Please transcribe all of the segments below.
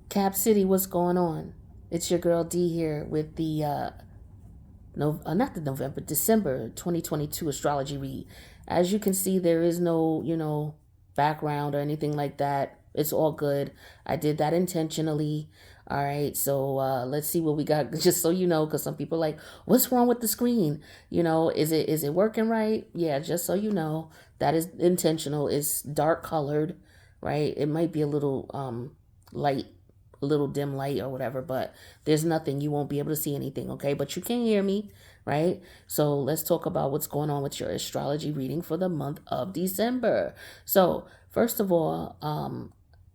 Cap City, what's going on? It's your girl D here with the no, not the November, December 2022 astrology read. As you can see, there is no, background or anything like that. It's all good. I did that intentionally. All right, so let's see what we got. Just so you know, because some people are like, "What's wrong with the screen? Is it working right?" Yeah, just so you know, that is intentional. It's dark colored, right? It might be a little light, a little dim light or whatever, but there's nothing. You won't be able to see anything, okay? But you can hear me, right? So let's talk about what's going on with your astrology reading for the month of December. So first of all,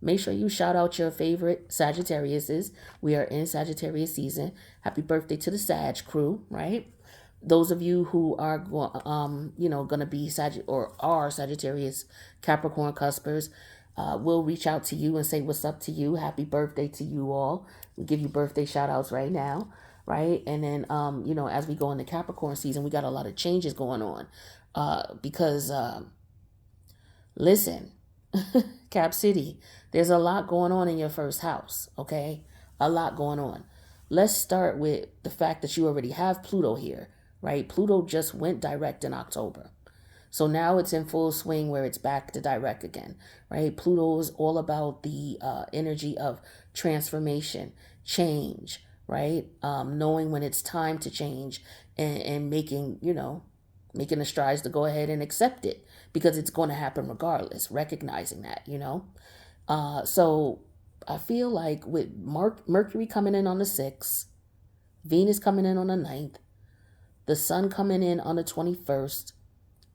make sure you shout out your favorite Sagittariuses. We are in Sagittarius season. Happy birthday to the Sag crew, right? Those of you who are gonna be are Sagittarius Capricorn cuspers, we'll reach out to you and say what's up to you. Happy birthday to you all. We give you birthday shout outs right now, right? And then as we go into Capricorn season, we got a lot of changes going on. Because listen, Cap City, there's a lot going on in your first house, okay? A lot going on. Let's start with the fact that you already have Pluto here, right? Pluto just went direct in October. So now it's in full swing where it's back to direct again, right? Pluto is all about the energy of transformation, change, right? Knowing when it's time to change and making the strides to go ahead and accept it because it's going to happen regardless, recognizing that. So I feel like with Mercury coming in on the 6th, Venus coming in on the 9th, the sun coming in on the 21st,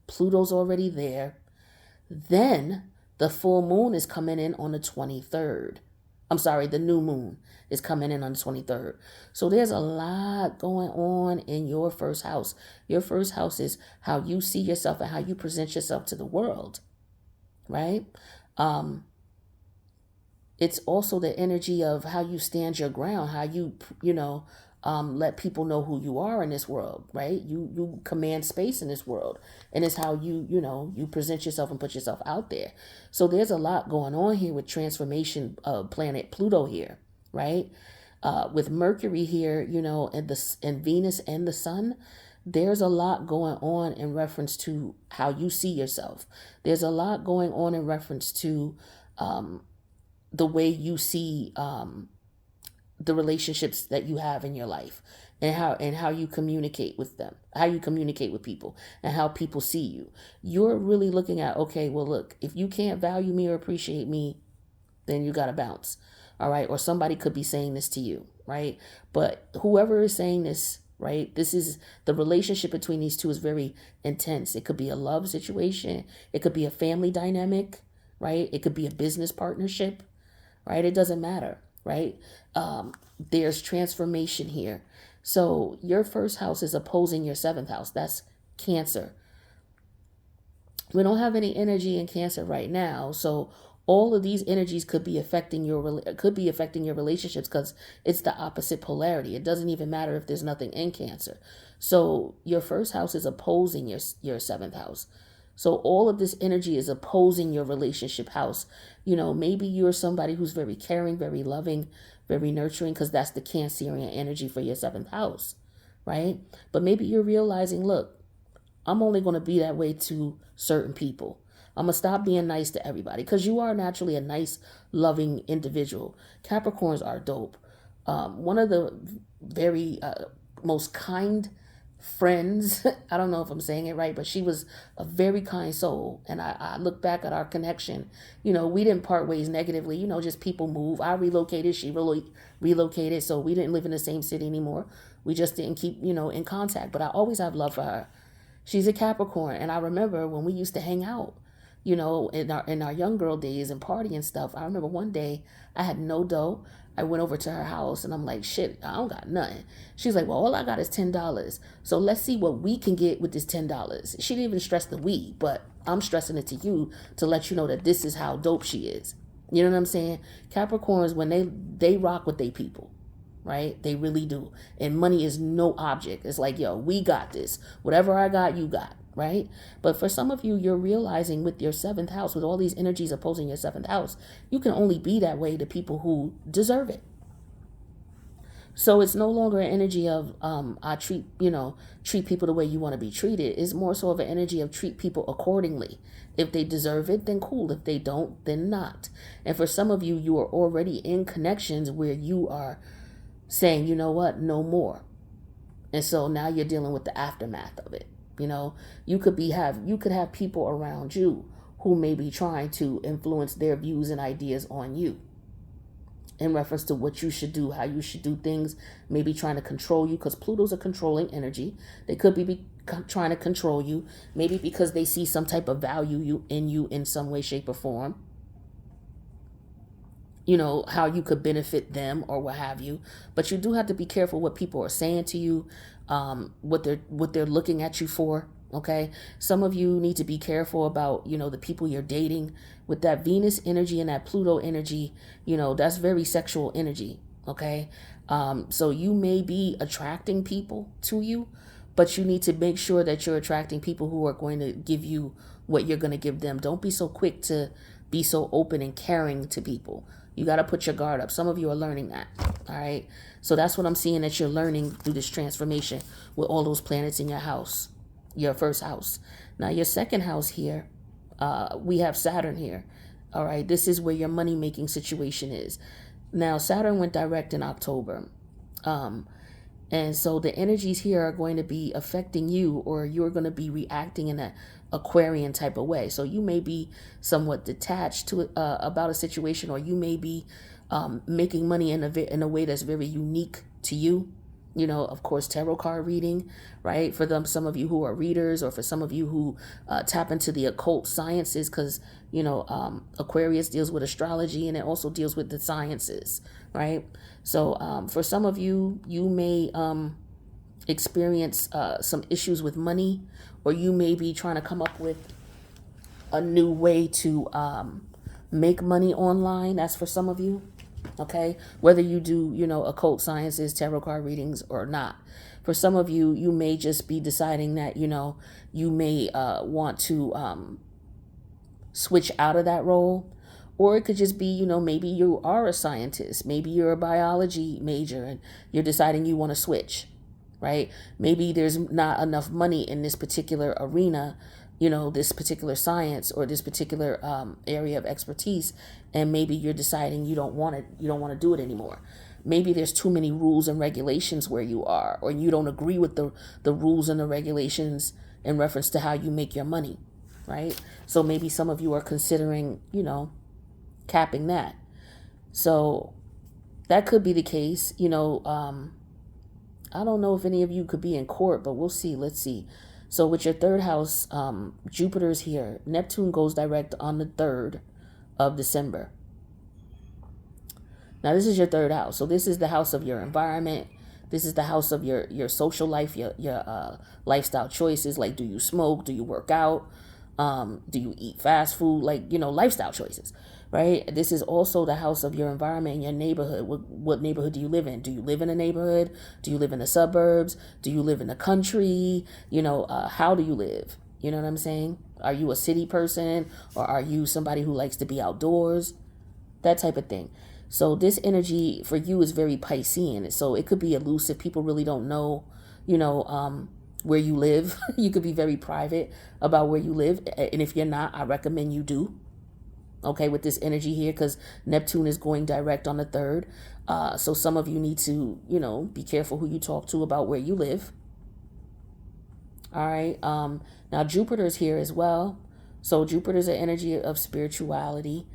Pluto's already there. Then the full moon is coming in on the 23rd. I'm sorry, the new moon is coming in on the 23rd. So there's a lot going on in your first house. Your first house is how you see yourself and how you present yourself to the world, right? It's also the energy of how you stand your ground, how you let people know who you are in this world, right? You command space in this world, and it's how you present yourself and put yourself out there. So there's a lot going on here with transformation of planet Pluto here, right? With Mercury here, and Venus and the Sun. There's a lot going on in reference to how you see yourself. There's a lot going on in reference to the way you see the relationships that you have in your life, and how you communicate with them, how you communicate with people, and how people see you. You're really looking at, okay, well, look, if you can't value me or appreciate me, then you got to bounce. All right. Or somebody could be saying this to you, right? But whoever is saying this, right, this is the relationship between these two is very intense. It could be a love situation. It could be a family dynamic, right? It could be a business partnership, right? It doesn't matter, right? There's transformation here. So your first house is opposing your 7th house. That's Cancer. We don't have any energy in Cancer right now, so all of these energies could be affecting your relationships because it's the opposite polarity. It doesn't even matter if there's nothing in Cancer. So your first house is opposing your 7th house. So all of this energy is opposing your relationship house. Maybe you're somebody who's very caring, very loving, very nurturing, because that's the Cancerian energy for your 7th house, right? But maybe you're realizing, look, I'm only going to be that way to certain people. I'm going to stop being nice to everybody because you are naturally a nice, loving individual. Capricorns are dope. One of the very most kind friends, I don't know if I'm saying it right, but she was a very kind soul. And I look back at our connection, we didn't part ways negatively, just people move. I relocated, she relocated, so we didn't live in the same city anymore. We just didn't keep, in contact, but I always have love for her. She's a Capricorn, and I remember when we used to hang out, in our young girl days and party and stuff. I remember one day I had no dough. I went over to her house and I'm like, shit, I don't got nothing. She's like, well, all I got is $10. So let's see what we can get with this $10. She didn't even stress the we, but I'm stressing it to you to let you know that this is how dope she is. You know what I'm saying? Capricorns, when they rock with they people, right? They really do. And money is no object. It's like, yo, we got this. Whatever I got, you got. right? But for some of you, you're realizing with your seventh house, with all these energies opposing your seventh house, you can only be that way to people who deserve it. So it's no longer an energy of I treat people the way you want to be treated. It's more so of an energy of treat people accordingly. If they deserve it, then cool. If they don't, then not. And for some of you, you are already in connections where you are saying, you know what, no more. And so now you're dealing with the aftermath of it. You could have people around you who may be trying to influence their views and ideas on you in reference to what you should do, how you should do things, maybe trying to control you, because Pluto's a controlling energy. They could be trying to control you, maybe because they see some type of value in you in some way, shape, or form. How you could benefit them or what have you. But you do have to be careful what people are saying to you, what they're looking at you for. Okay. Some of you need to be careful about, the people you're dating. With that Venus energy and that Pluto energy, that's very sexual energy. Okay. So you may be attracting people to you, but you need to make sure that you're attracting people who are going to give you what you're going to give them. Don't be so quick to be so open and caring to people. You got to put your guard up. Some of you are learning that. All right. So that's what I'm seeing that you're learning through this transformation with all those planets in your house, your first house. Now, your second house here, we have Saturn here. All right. This is where your money making situation is. Now, Saturn went direct in October. And so the energies here are going to be affecting you, or you're going to be reacting in an Aquarian type of way. So you may be somewhat detached to about a situation, or you may be making money in a way that's very unique to you. Of course, tarot card reading, right? For some of you who are readers, or for some of you who tap into the occult sciences, because, Aquarius deals with astrology and it also deals with the sciences, right? So for some of you, you may experience some issues with money, or you may be trying to come up with a new way to make money online. That's for some of you. Okay, whether you do, occult sciences, tarot card readings or not. For some of you, you may just be deciding that, you may want to switch out of that role. Or it could just be, maybe you are a scientist. Maybe you're a biology major and you're deciding you want to switch, right? Maybe there's not enough money in this particular arena, this particular science or this particular area of expertise, and maybe you're deciding you don't want to do it anymore. Maybe there's too many rules and regulations where you are, or you don't agree with the rules and the regulations in reference to how you make your money, right? So maybe some of you are considering, capping that. So that could be the case. I don't know if any of you could be in court, but we'll see. Let's see. So with your third house, Jupiter's here. Neptune goes direct on the 3rd of December. Now, this is your third house. So this is the house of your environment. This is the house of your social life, your lifestyle choices. Like, do you smoke? Do you work out? Do you eat fast food? Like, lifestyle choices, right? This is also the house of your environment and your neighborhood. What neighborhood do you live in? Do you live in a neighborhood? Do you live in the suburbs? Do you live in the country? How do you live? You know what I'm saying? Are you a city person, or are you somebody who likes to be outdoors? That type of thing. So this energy for you is very Piscean. So it could be elusive. People really don't know, where you live. You could be very private about where you live. And if you're not, I recommend you do. Okay, with this energy here, because Neptune is going direct on the 3rd. So some of you need to, be careful who you talk to about where you live. All right. Now Jupiter's here as well. So Jupiter's an energy of spirituality.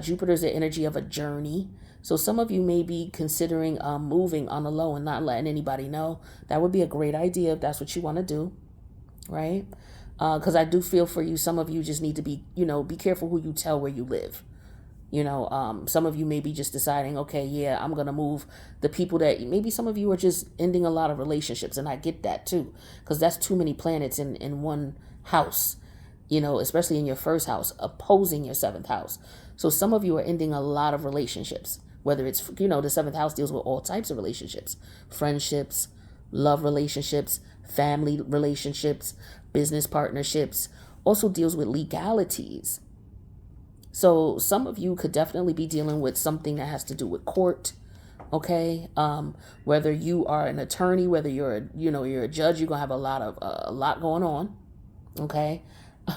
Jupiter's an energy of a journey. So some of you may be considering moving on the low and not letting anybody know. That would be a great idea if that's what you want to do, right? Because I do feel for you. Some of you just need to be, be careful who you tell where you live. Some of you may be just deciding, okay, yeah, I'm going to move the people that maybe some of you are just ending a lot of relationships. And I get that too, because that's too many planets in one house, especially in your first house, opposing your 7th house. So some of you are ending a lot of relationships, whether it's, the 7th house deals with all types of relationships, friendships, love relationships, family relationships, business partnerships, also deals with legalities. So some of you could definitely be dealing with something that has to do with court. Okay. Whether you are an attorney, whether you're a judge, you're gonna have a lot going on. Okay.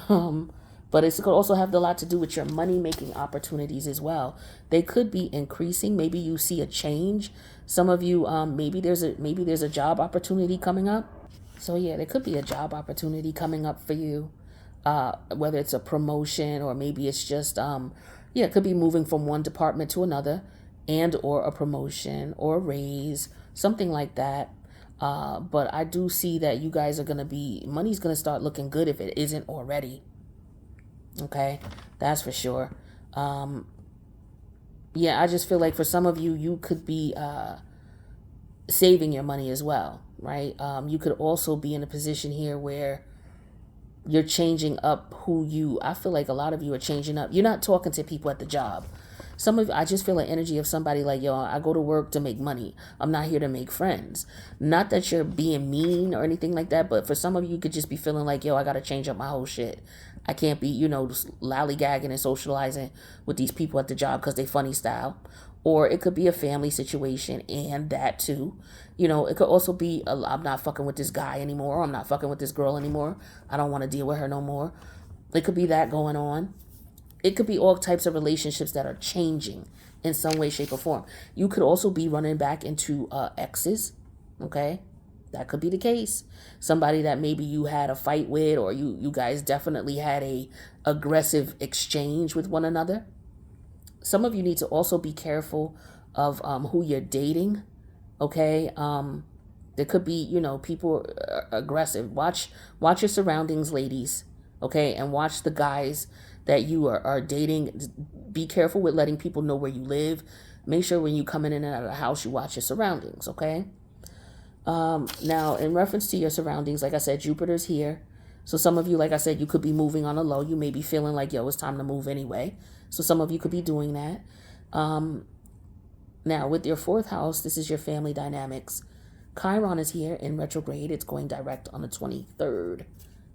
um but it's going to also have a lot to do with your money making opportunities as well. They could be increasing. Maybe you see a change. Some of you, maybe there's a job opportunity coming up. So yeah, there could be a job opportunity coming up for you, whether it's a promotion or maybe it's just yeah, it could be moving from one department to another, and or a promotion or a raise, something like that. But I do see that you guys are gonna be, money's gonna start looking good if it isn't already. Okay, that's for sure. Yeah, I just feel like for some of you, you could be saving your money as well, right? You could also be in a position here where you're changing up who you, I feel like a lot of you are changing up. You're not talking to people at the job. I just feel an energy of somebody like, yo, I go to work to make money. I'm not here to make friends. Not that you're being mean or anything like that, but for some of you, you could just be feeling like, yo, I got to change up my whole shit. I can't be, just lollygagging and socializing with these people at the job because they funny style. Or it could be a family situation, and that too. It could also be, I'm not fucking with this guy anymore, or I'm not fucking with this girl anymore. I don't want to deal with her no more. It could be that going on. It could be all types of relationships that are changing in some way, shape, or form. You could also be running back into exes, okay? That could be the case. Somebody that maybe you had a fight with, or you guys definitely had a aggressive exchange with one another. Some of you need to also be careful of who you're dating, okay? There could be, people aggressive. Watch your surroundings, ladies, okay? And watch the guys that you are dating. Be careful with letting people know where you live. Make sure when you come in and out of the house, you watch your surroundings, okay? Now, in reference to your surroundings, like I said, Jupiter's here. So some of you, like I said, you could be moving on a low. You may be feeling like, yo, it's time to move anyway. So some of you could be doing that. Now, with your fourth house, this is your family dynamics. Chiron is here in retrograde. It's going direct on the 23rd,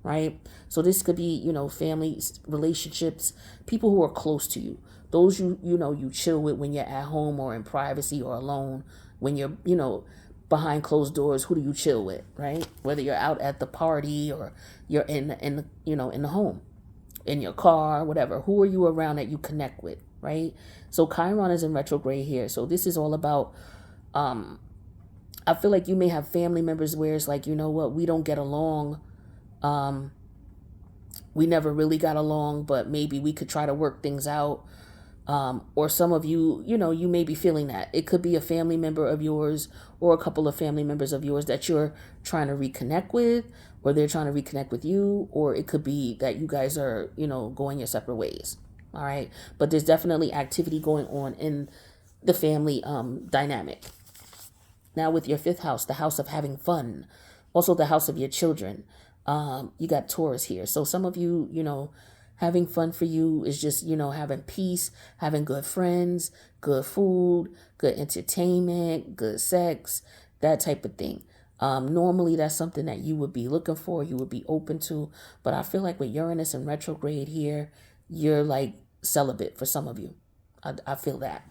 right? So this could be, family relationships, people who are close to you. Those you chill with when you're at home or in privacy or alone. When you're, behind closed doors, who do you chill with, right? Whether you're out at the party or you're in the home, in your car, whatever. Who are you around that you connect with, right? So Chiron is in retrograde here. So this is all about, I feel like you may have family members where it's like, you know what, we don't get along. We never really got along, but maybe we could try to work things out. Or some of you, you may be feeling that. It could be a family member of yours or a couple of family members of yours that you're trying to reconnect with, or they're trying to reconnect with you, or it could be that you guys are, going your separate ways. All right. But there's definitely activity going on in the family dynamic. Now with your fifth house, the house of having fun, also the house of your children, you got Taurus here. So some of you, having fun for you is just, having peace, having good friends, good food, good entertainment, good sex, that type of thing. Normally that's something that you would be looking for, you would be open to. But I feel like with Uranus in retrograde here, you're like celibate for some of you. I feel that.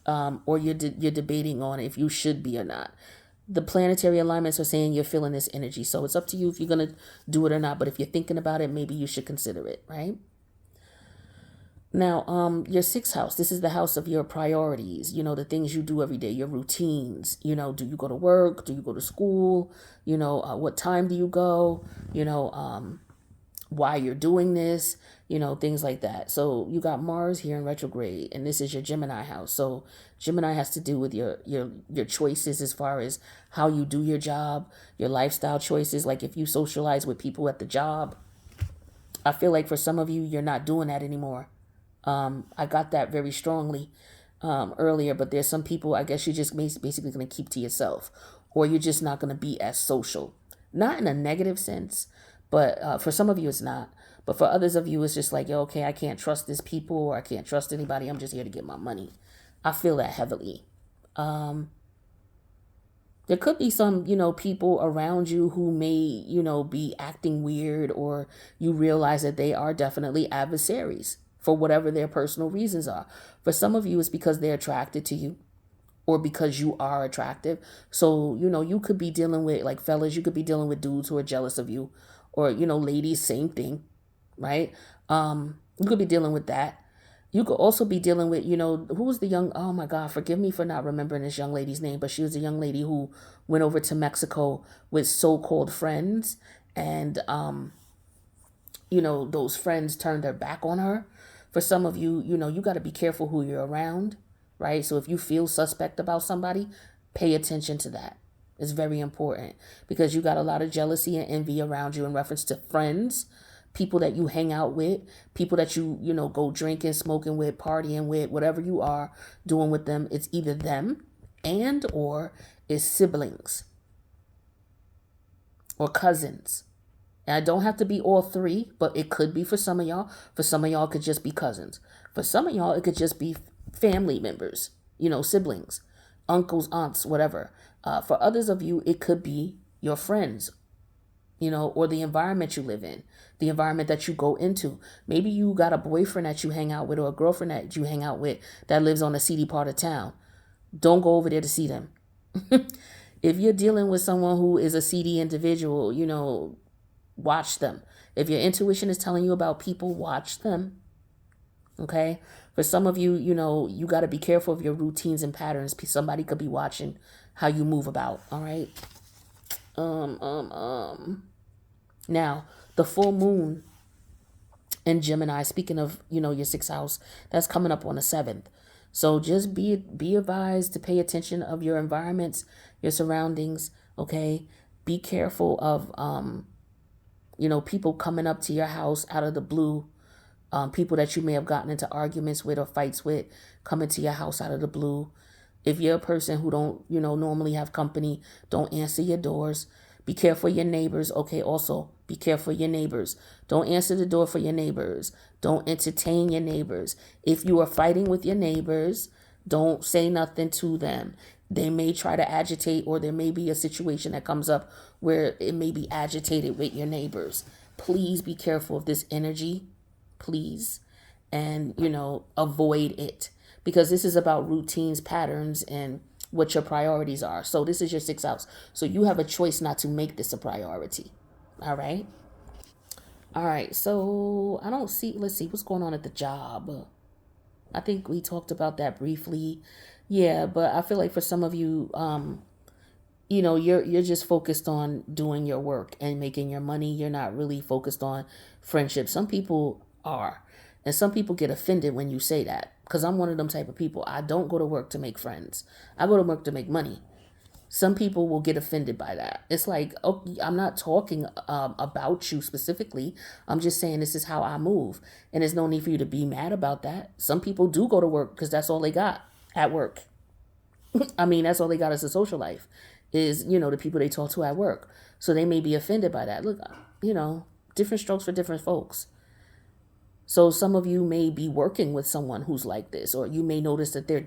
Or you're debating on if you should be or not. The planetary alignments are saying you're feeling this energy. So it's up to you if you're going to do it or not. But if you're thinking about it, maybe you should consider it, right? Now, your sixth house, this is the house of your priorities, the things you do every day, your routines. Do you go to work? Do you go to school? What time do you go? Why you're doing this, things like that. So you got Mars here in retrograde, and this is your Gemini house. So Gemini has to do with your choices as far as how you do your job, your lifestyle choices. Like if you socialize with people at the job, I feel like for some of you, you're not doing that anymore. I got that very strongly earlier, but there's some people, I guess you're just basically going to keep to yourself, or you're just not going to be as social. Not in a negative sense, but for some of you, it's not. But for others of you, it's just like, yo, okay, I can't trust this people, or I can't trust anybody. I'm just here to get my money. I feel that heavily. There could be some, people around you who may, be acting weird, or you realize that they are definitely adversaries for whatever their personal reasons are. For some of you, it's because they're attracted to you or because you are attractive. So, you could be dealing with, like, fellas, you could be dealing with dudes who are jealous of you, or, ladies, same thing, right? You could be dealing with that. You could also be dealing with, who was the young, oh my God, forgive me for not remembering this young lady's name, but she was a young lady who went over to Mexico with so-called friends. And, those friends turned their back on her. For some of you, you got to be careful who you're around, right? So if you feel suspect about somebody, pay attention to that. It's very important, because you got a lot of jealousy and envy around you in reference to friends, people that you hang out with, people that you go drinking, smoking with, partying with, whatever you are doing with them. It's either them and or is siblings or cousins. And I don't have to be all three, but it could be for some of y'all. For some of y'all, it could just be cousins. For some of y'all, it could just be family members, siblings, uncles, aunts, whatever. For others of you, it could be your friends, or the environment you live in, the environment that you go into. Maybe you got a boyfriend that you hang out with, or a girlfriend that you hang out with that lives on a seedy part of town. Don't go over there to see them. If you're dealing with someone who is a seedy individual, watch them. If your intuition is telling you about people, watch them. Okay? For some of you, you got to be careful of your routines and patterns. Somebody could be watching how you move about. All right? Now, the full moon in Gemini, speaking of, your sixth house, that's coming up on the 7th. So just be advised to pay attention of your environments, your surroundings, okay? Be careful of, people coming up to your house out of the blue, people that you may have gotten into arguments with or fights with, coming to your house out of the blue. If you're a person who don't, normally have company, don't answer your doors. Be careful of your neighbors. Okay, also, be careful of your neighbors. Don't answer the door for your neighbors. Don't entertain your neighbors. If you are fighting with your neighbors, don't say nothing to them. They may try to agitate, or there may be a situation that comes up where it may be agitated with your neighbors. Please be careful of this energy, please, and, avoid it, because this is about routines, patterns, and what your priorities are. So this is your sixth house. So you have a choice not to make this a priority. All right. All right. So I don't see, let's see what's going on at the job. I think we talked about that briefly. Yeah, but I feel like for some of you, you're just focused on doing your work and making your money. You're not really focused on friendship. Some people are, and some people get offended when you say that, because I'm one of them type of people. I don't go to work to make friends. I go to work to make money. Some people will get offended by that. It's like, oh, I'm not talking about you specifically. I'm just saying this is how I move. And there's no need for you to be mad about that. Some people do go to work because that's all they got at work. I mean, that's all they got as a social life is, the people they talk to at work. So they may be offended by that. Look, different strokes for different folks. So some of you may be working with someone who's like this, or you may notice that they're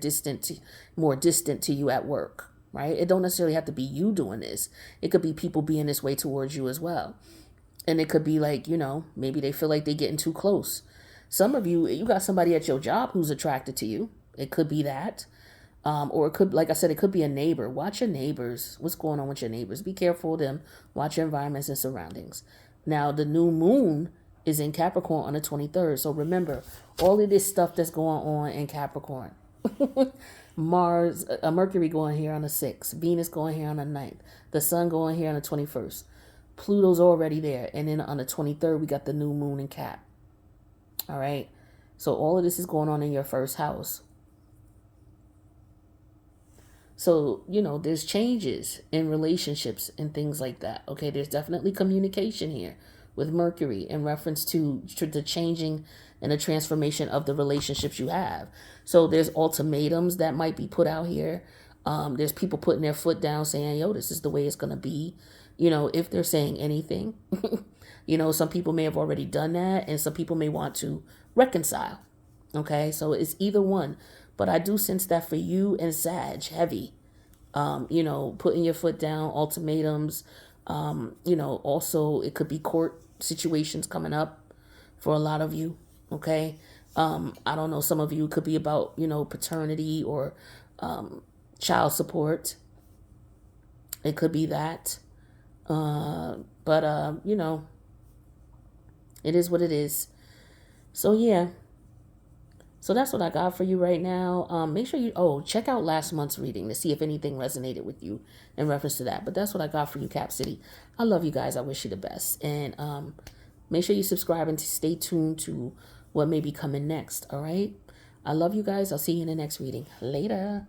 more distant to you at work, right? It don't necessarily have to be you doing this. It could be people being this way towards you as well. And it could be like, maybe they feel like they're getting too close. Some of you got somebody at your job who's attracted to you. It could be that. Or it could, like I said, it could be a neighbor. Watch your neighbors. What's going on with your neighbors? Be careful of them. Watch your environments and surroundings. Now, the new moon is in Capricorn on the 23rd. So remember, all of this stuff that's going on in Capricorn. Mercury going here on the 6th. Venus going here on the 9th. The sun going here on the 21st. Pluto's already there. And then on the 23rd, we got the new moon in Cap. All right. So all of this is going on in your first house. So, there's changes in relationships and things like that. Okay, there's definitely communication here with Mercury in reference to the changing and the transformation of the relationships you have. So there's ultimatums that might be put out here. There's people putting their foot down saying, yo, this is the way it's going to be, if they're saying anything. Some people may have already done that, and some people may want to reconcile. Okay, so it's either one. But I do sense that for you and Sag, heavy. You know, putting your foot down, ultimatums. You know, also it could be court situations coming up for a lot of you. Okay. I don't know, some of you could be about, you know, paternity or child support. It could be that. But you know, it is what it is. So yeah. So that's what I got for you right now. Make sure you check out last month's reading to see if anything resonated with you in reference to that. But that's what I got for you, Cap City. I love you guys. I wish you the best. And make sure you subscribe and to stay tuned to what may be coming next. All right. I love you guys. I'll see you in the next reading. Later.